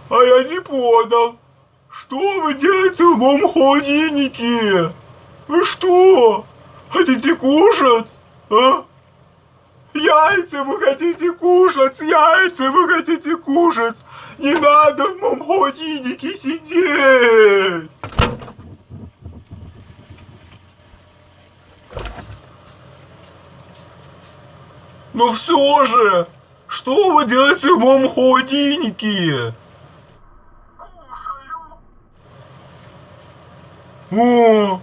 А я не понял. Что вы делаете в моем холодильнике? Вы что? Хотите кушать? А? Яйца вы хотите кушать? Яйца вы хотите кушать? Не надо в моем холодильнике сидеть! Но все же, что вы делаете в моем холодильнике? О,